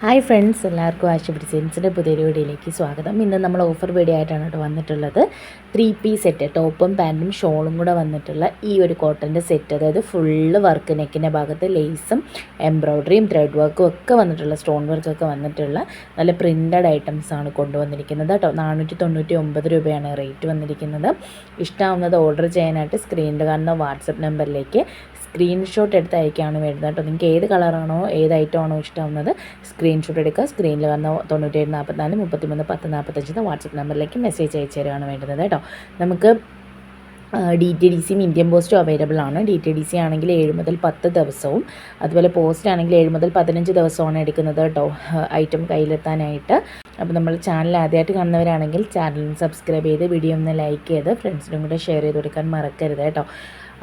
Hi friends, എല്ലാവർക്കും ആശ ഡിസൈൻസിൻ്റെ പുതിയൊരു വീഡിയോയിലേക്ക് സ്വാഗതം. ഇന്ന് നമ്മൾ ഓഫർ വീഡിയോ ആയിട്ടാണ് കേട്ടോ വന്നിട്ടുള്ളത്. 3-പീസ് സെറ്റ്, ടോപ്പും പാൻറ്റും ഷോളും കൂടെ വന്നിട്ടുള്ള ഈ ഒരു കോട്ടൻ്റെ സെറ്റ്, അതായത് ഫുള്ള് വർക്ക്, നെക്കിൻ്റെ ഭാഗത്ത് ലേസും എംബ്രോയ്ഡറിയും ത്രെഡ് വർക്കും ഒക്കെ വന്നിട്ടുള്ള, സ്റ്റോൺ വർക്കൊക്കെ വന്നിട്ടുള്ള നല്ല പ്രിൻറ്റഡ് ഐറ്റംസാണ് കൊണ്ടുവന്നിരിക്കുന്നത് കേട്ടോ. 499 രൂപയാണ് റേറ്റ് വന്നിരിക്കുന്നത്. ഇഷ്ടമാവുന്നത് ഓർഡർ ചെയ്യാനായിട്ട് സ്ക്രീനിൽ കാണുന്ന വാട്സപ്പ് നമ്പറിലേക്ക് സ്ക്രീൻഷോട്ട് എടുത്ത് അയക്കുകയാണ് വേണ്ടത് കേട്ടോ. നിങ്ങൾക്ക് ഏത് കളറാണോ ഏത് ഐറ്റം ആണോ ഇഷ്ടമാവുന്നത് സ്ക്രീൻഷോട്ട് എടുക്കുക. സ്ക്രീനിൽ വന്ന 97 44 33 10 45 വാട്സപ്പ് നമ്പറിലേക്ക് മെസ്സേജ് അയച്ചു തരികയാണ് വേണ്ടത് കേട്ടോ. നമുക്ക് DTDC ഇന്ത്യൻ പോസ്റ്റും അവൈലബിൾ ആണ്. DTDC ആണെങ്കിൽ 7 മുതൽ 10 ദിവസവും, അതുപോലെ പോസ്റ്റ് ആണെങ്കിൽ 7 മുതൽ 15 ദിവസമാണ് എടുക്കുന്നത് കേട്ടോ ഐറ്റം കയ്യിലെത്താനായിട്ട്. അപ്പോൾ നമ്മൾ ചാനൽ ആദ്യമായിട്ട് കാണുന്നവരാണെങ്കിൽ ചാനലിന് സബ്സ്ക്രൈബ് ചെയ്ത് വീഡിയോ ഒന്ന് ലൈക്ക് ചെയ്ത് ഫ്രണ്ട്സിനും കൂടെ ഷെയർ ചെയ്ത് കൊടുക്കാൻ മറക്കരുത് കേട്ടോ.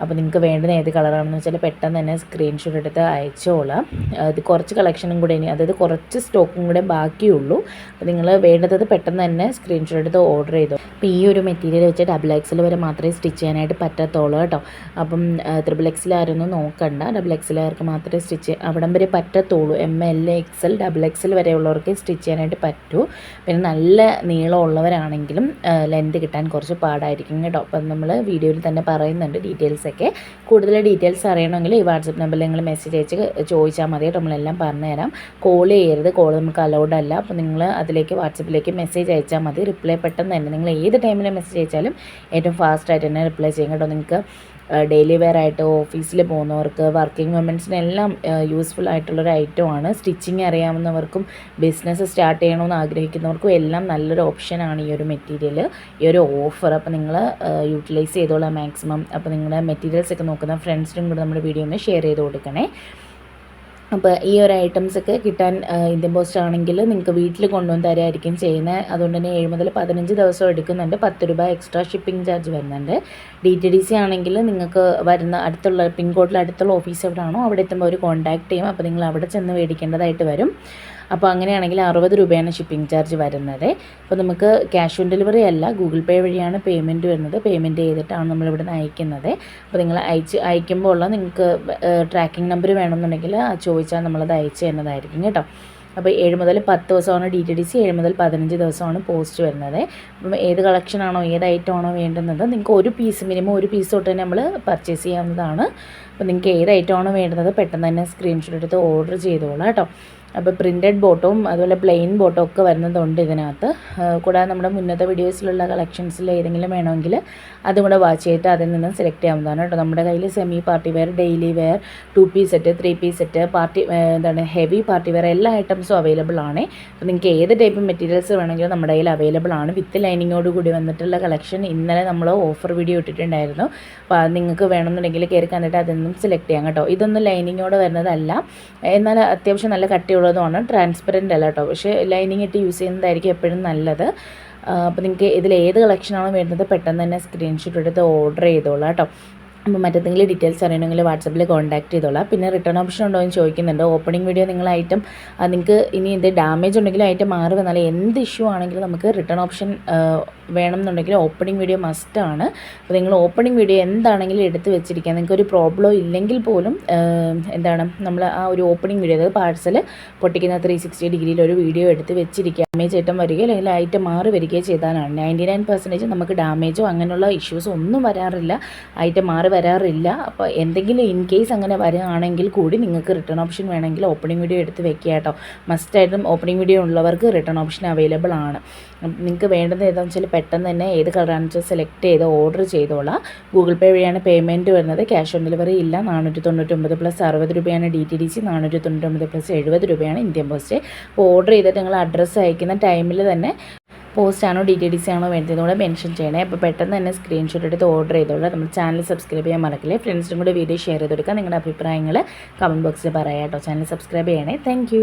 അപ്പോൾ നിങ്ങൾക്ക് വേണ്ടുന്ന ഏത് കളറാണെന്ന് വെച്ചാൽ പെട്ടെന്ന് തന്നെ സ്ക്രീൻഷോട്ട് എടുത്ത് അയച്ചോളാം. ഇത് കുറച്ച് കളക്ഷനും കൂടെ ഇനി, അതായത് കുറച്ച് സ്റ്റോക്കും കൂടെ ബാക്കിയുള്ളൂ. അപ്പോൾ നിങ്ങൾ വേണ്ടത് പെട്ടെന്ന് തന്നെ സ്ക്രീൻഷോട്ട് എടുത്ത് ഓർഡർ ചെയ്തു. അപ്പോൾ ഈ ഒരു മെറ്റീരിയൽ വെച്ച് XXL വരെ മാത്രമേ സ്റ്റിച്ച് ചെയ്യാനായിട്ട് പറ്റത്തുള്ളൂ കേട്ടോ. അപ്പം XXL ആരൊന്നും നോക്കണ്ട, XXL മാത്രമേ അവിടം വരെ പറ്റത്തുള്ളൂ. ML, XL, XXL വരെയുള്ളവർക്ക് സ്റ്റിച്ച് ചെയ്യാനായിട്ട് പറ്റൂ. പിന്നെ നല്ല നീളമുള്ളവരാണെങ്കിലും ലെന്ത് കിട്ടാൻ കുറച്ച് പാടായിരിക്കും കേട്ടോ. അപ്പം നമ്മൾ വീഡിയോയിൽ തന്നെ പറയുന്നുണ്ട് ഡീറ്റെയിൽസ് ഒക്കെ. കൂടുതൽ ഡീറ്റെയിൽസ് അറിയണമെങ്കിൽ ഈ വാട്സപ്പ് നമ്പറിൽ നിങ്ങൾ മെസ്സേജ് അയച്ച് ചോദിച്ചാൽ മതി കേട്ടോ. നമ്മളെല്ലാം പറഞ്ഞുതരാം. കോൾ ചെയ്യരുത്, കോൾ നമുക്ക് അലൗഡ് അല്ല. അപ്പോൾ നിങ്ങൾ അതിലേക്ക് വാട്സപ്പിലേക്ക് മെസ്സേജ് അയച്ചാൽ മതി. റിപ്ലൈ പെട്ടെന്ന് തന്നെ, നിങ്ങൾ ഏത് ടൈമിൽ മെസ്സേജ് അയച്ചാലും ഏറ്റവും ഫാസ്റ്റായിട്ട് തന്നെ റിപ്ലൈ ചെയ്യും കേട്ടോ. നിങ്ങൾക്ക് ഡെയിലി വെയർ ആയിട്ട് ഓഫീസിൽ പോകുന്നവർക്ക്, വർക്കിംഗ് വുമൻസിനെല്ലാം യൂസ്ഫുൾ ആയിട്ടുള്ളൊരു ഐറ്റമാണ്. സ്റ്റിച്ചിങ് അറിയാവുന്നവർക്കും ബിസിനസ് സ്റ്റാർട്ട് ചെയ്യണമെന്ന് ആഗ്രഹിക്കുന്നവർക്കും എല്ലാം നല്ലൊരു ഓപ്ഷനാണ് ഈ ഒരു മെറ്റീരിയൽ, ഈ ഒരു ഓഫർ. അപ്പോൾ നിങ്ങൾ യൂട്ടിലൈസ് ചെയ്തോളാം മാക്സിമം. അപ്പോൾ നിങ്ങളുടെ മെറ്റീരിയൽസ് ഒക്കെ നോക്കുന്ന ഫ്രണ്ട്സിനും കൂടെ നമ്മുടെ വീഡിയോ ഒന്ന് ഷെയർ ചെയ്ത് കൊടുക്കണേ. അപ്പോൾ ഈ ഒരു ഐറ്റംസൊക്കെ കിട്ടാൻ ഇന്ത്യൻ പോസ്റ്റ് ആണെങ്കിൽ നിങ്ങൾക്ക് വീട്ടിൽ കൊണ്ടുവന്ന് തരായിരിക്കും ചെയ്യുന്നത്. അതുകൊണ്ട് തന്നെ 7 മുതൽ 15 ദിവസം എടുക്കുന്നുണ്ട്. 10 രൂപ എക്സ്ട്രാ ഷിപ്പിംഗ് ചാർജ് വരുന്നുണ്ട്. DTDC ആണെങ്കിൽ നിങ്ങൾക്ക് വരുന്ന അടുത്തുള്ള പിൻകോഡിൽ അടുത്തുള്ള ഓഫീസ് എവിടെയാണോ അവിടെ എത്തുമ്പോൾ അവർ കോൺടാക്ട് ചെയ്യും. അപ്പോൾ നിങ്ങൾ അവിടെ ചെന്ന് മേടിക്കേണ്ടതായിട്ട് വരും. അപ്പോൾ അങ്ങനെയാണെങ്കിൽ 60 രൂപയാണ് ഷിപ്പിംഗ് ചാർജ് വരുന്നത്. അപ്പോൾ നമുക്ക് ക്യാഷ് ഓൺ ഡെലിവറി അല്ല, ഗൂഗിൾ പേ വഴിയാണ് പേയ്മെൻറ്റ് വരുന്നത്. പേയ്മെൻറ്റ് ചെയ്തിട്ടാണ് നമ്മളിവിടെ നിന്ന് അയക്കുന്നത്. അപ്പോൾ നിങ്ങൾ അയക്കുമ്പോൾ ഉള്ള നിങ്ങൾക്ക് ട്രാക്കിംഗ് നമ്പർ വേണമെന്നുണ്ടെങ്കിൽ ചോദിച്ചാൽ നമ്മളത് അയച്ചു തരുന്നതായിരിക്കും കേട്ടോ. അപ്പോൾ 7 മുതൽ 10 ദിവസമാണ് DTDC, 7 മുതൽ 15 ദിവസമാണ് പോസ്റ്റ് വരുന്നത്. അപ്പം ഏത് കളക്ഷനാണോ ഏത് ഐറ്റമാണോ വേണ്ടുന്നത് നിങ്ങൾക്ക് ഒരു പീസ്, മിനിമം ഒരു പീസ് തൊട്ട് തന്നെ നമ്മൾ പർച്ചേസ് ചെയ്യാവുന്നതാണ്. അപ്പോൾ നിങ്ങൾക്ക് ഏത് ഐറ്റമാണോ വേണ്ടുന്നത് പെട്ടെന്ന് തന്നെ സ്ക്രീൻഷോട്ട് എടുത്ത് ഓർഡർ ചെയ്തോളാം കേട്ടോ. അപ്പോൾ പ്രിൻറ്റഡ് ബോട്ടവും അതുപോലെ പ്ലെയിൻ ബോട്ടവും ഒക്കെ വരുന്നതുണ്ട് ഇതിനകത്ത്. കൂടാതെ നമ്മുടെ മുന്നത്തെ വീഡിയോസിലുള്ള കളക്ഷൻസിൽ ഏതെങ്കിലും വേണമെങ്കിൽ അതും കൂടെ വാച്ച് ചെയ്തിട്ട് അതിൽ നിന്ന് സെലക്ട് ചെയ്യാവുന്നതാണ് കേട്ടോ. നമ്മുടെ കയ്യിൽ semi party wear, daily wear, two piece set, three piece set, heavy party wear എല്ലാ ഐറ്റംസും അവൈലബിൾ ആണ്. അപ്പോൾ നിങ്ങൾക്ക് ഏത് ടൈപ്പ് മെറ്റീരിയൽസ് വേണമെങ്കിലും നമ്മുടെ കയ്യിൽ അവൈലബിൾ ആണ്. വിത്ത് ലൈനിങ്ങോട് കൂടി വന്നിട്ടുള്ള കളക്ഷൻ ഇന്നലെ നമ്മൾ ഓഫർ വീഡിയോ ഇട്ടിട്ടുണ്ടായിരുന്നു. അപ്പോൾ അത് നിങ്ങൾക്ക് വേണമെന്നുണ്ടെങ്കിൽ കയറി കണ്ടിട്ട് അതിൽ നിന്നും സെലക്ട് ചെയ്യാം കേട്ടോ. ഇതൊന്നും ലൈനിങ്ങോട് വരുന്നതല്ല, എന്നാൽ അത്യാവശ്യം നല്ല കട്ടിയുള്ളതുമാണ്. ട്രാൻസ്പെറൻ്റ് അല്ല കേട്ടോ, പക്ഷേ ലൈനിങ് ഇട്ട് യൂസ് ചെയ്യുന്നതായിരിക്കും എപ്പോഴും നല്ലത്. അപ്പോൾ നിങ്ങൾക്ക് ഇതിൽ ഏത് കളക്ഷനാണോ വേണ്ടത് പെട്ടെന്ന് തന്നെ സ്ക്രീൻഷോട്ട് എടുത്ത് ഓർഡർ ചെയ്തോളാം കേട്ടോ. അപ്പോൾ മറ്റെന്തെങ്കിലും ഡീറ്റെയിൽസ് അറിയണമെങ്കിൽ വാട്സപ്പിൽ കോൺടാക്ട് ചെയ്തോളാം. പിന്നെ റിട്ടേൺ ഓപ്ഷൻ ഉണ്ടോ എന്ന് ചോദിക്കുന്നുണ്ട്. ഓപ്പണിംഗ് വീഡിയോ നിങ്ങൾ ഐറ്റം നിങ്ങൾക്ക് ഇനി എന്ത് ഡാമേജ് ഉണ്ടെങ്കിലും ഐറ്റം മാറി വന്നാൽ എന്ത് ഇഷ്യൂ ആണെങ്കിലും നമുക്ക് റിട്ടേൺ ഓപ്ഷൻ വേണമെന്നുണ്ടെങ്കിൽ ഓപ്പണിംഗ് വീഡിയോ മസ്റ്റാണ്. അപ്പോൾ നിങ്ങൾ ഓപ്പണിംഗ് വീഡിയോ എന്താണെങ്കിലും എടുത്ത് വെച്ചിരിക്കുക. നിങ്ങൾക്ക് ഒരു പ്രോബ്ലം ഇല്ലെങ്കിൽ പോലും നമ്മൾ ആ ഒരു ഓപ്പണിംഗ് വീഡിയോ, അതായത് പാഴ്സൽ പൊട്ടിക്കുന്ന 360 ഡിഗ്രിയിൽ ഒരു വീഡിയോ എടുത്ത് വെച്ചിരിക്കുക. ഡാമേജ് ഐറ്റം വരികയോ അല്ലെങ്കിൽ ഐറ്റം മാറി വരികയോ ചെയ്താലാണ് 99% നമുക്ക് ഡാമേജോ അങ്ങനെയുള്ള ഇഷ്യൂസോ ഒന്നും വരാറില്ല, ഐറ്റം മാറി വരാറില്ല. അപ്പോൾ എന്തെങ്കിലും ഇൻ കേസ് അങ്ങനെ വരികയാണെങ്കിൽ കൂടി നിങ്ങൾക്ക് റിട്ടേൺ ഓപ്ഷൻ വേണമെങ്കിൽ ഓപ്പണിംഗ് വീഡിയോ എടുത്ത് വെക്കുക കേട്ടോ. മസ്റ്റായിട്ടും ഓപ്പണിംഗ് വീഡിയോ ഉള്ളവർക്ക് റിട്ടേൺ ഓപ്ഷൻ അവൈലബിൾ ആണ്. നിങ്ങൾക്ക് വേണ്ടത് ഏതാണെന്ന് വെച്ചാൽ പെട്ടെന്ന് തന്നെ ഏത് കളറാണെന്ന് വെച്ചാൽ സെലക്ട് ചെയ്ത് ഓർഡർ ചെയ്തോളാം. ഗൂഗിൾ പേ വഴിയാണ് പേയ്മെൻറ്റ് വരുന്നത്. ക്യാഷ് ഓൺ ഡെലിവറി ഇല്ല. 499 പ്ലസ് 60 രൂപയാണ് DTDC, 499 പ്ലസ് 70 രൂപയാണ് ഇന്ത്യൻ പോസ്റ്റ്. അപ്പോൾ ഓർഡർ ചെയ്തിട്ട് നിങ്ങൾ അഡ്രസ്സ് അയക്കുന്ന ടൈമിൽ തന്നെ പോസ്റ്റ് ആണോ DTDC ആണോ വേണ്ടത് കൂടെ മെൻഷൻ ചെയ്യണേ. അപ്പോൾ പെട്ടെന്ന് തന്നെ സ്ക്രീൻഷോട്ട് എടുത്ത് ഓർഡർ ചെയ്തോളാം. നമ്മൾ ചാനൽ സബ്സ്ക്രൈബ് ചെയ്യാൻ മറക്കില്ലേ. ഫ്രണ്ട്സിനും കൂടെ വീഡിയോ ഷെയർ ചെയ്ത് കൊടുക്കുക. നിങ്ങളുടെ അഭിപ്രായങ്ങൾ കമൻറ്റ് ബോക്സിൽ പറയാം കേട്ടോ. ചാനൽ സബ്സ്ക്രൈബ് ചെയ്യണേ. താങ്ക്